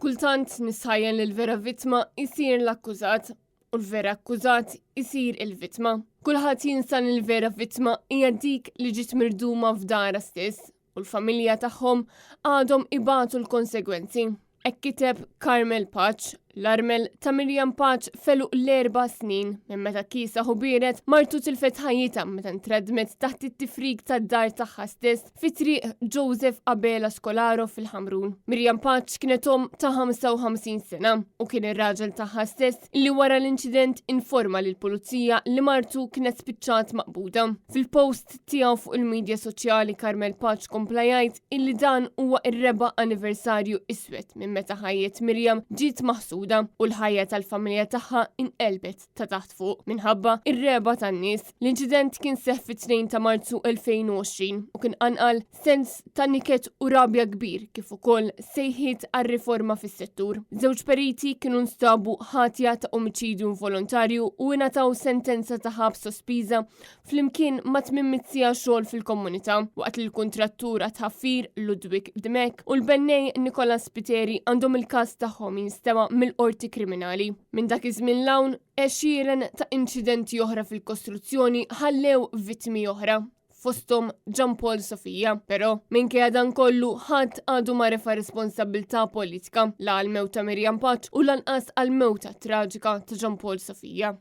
Kultant nisħajjen li l-vera vittma isir l-akkużat u l-vera akkużat isir il-vittma. Kulħadd jinsan il-vera vittma hija dik li ġiet mirduma f'dara stess u l-familja tagħhom għadhom ibatu l-konsegwenzi. Hekk kiteb Carmel Patch, l-armel ta' Miriam Patch feluq l-4 snin minn meta kisa ħubieret martu tilfet ħajjita meta ntredmet taħt it-tifrik tad-dar tagħha stess fi triq Joseph Abela Scolaro fil-Ħamrun. Miriam Patch kienet om ta' 55 sena u kien ir-raġel tagħha stess li wara l-inċident informa lill-pulizija li martu kienet spiċċat maqbuda. Fil-post tiegħu fuq il-medja soċjali Carmel Patch kompla jgħid illi dan huwa ir-reba' anniversarju iswed minn meta ħajjet Miriam ġiet maħsuda u l-ħajja tal-familja tagħha inqelbet ta' taħt fuq minħabba ir-reba tan-nies. L-inċident kien seħħ fit-2 ta' Marzu 2020 u kien anqal sens ta' niket u rabja kbir kif ukoll sejħiet għar-riforma fis-settur. Żewġ periti kienu nstabu ħatja ta' omiċidju involontarju u ingħataw sentenza ta' ħabs sospiża flimkien ma' 800 siegħa xogħol fil-komunità waqt li l-kuntrattur għat-ħaffir Ludwig Demek u l-bennej Nikola Spiteri għandhom il-każ tagħhom jinstema' mill-qorti kriminali. Minn dak iż-żmien l-hawn għexieren ta' inċidenti oħra fil-kostruzzjoni ħallew vittmi oħra fosthom Gian Paul Sofija, però minkejja dan kollu ħadd għadu ma refa' responsabilità politika la għall-mewt ta' Miriam Patch u lanqas għall-mewta traġika ta' Gian Paul Sofija.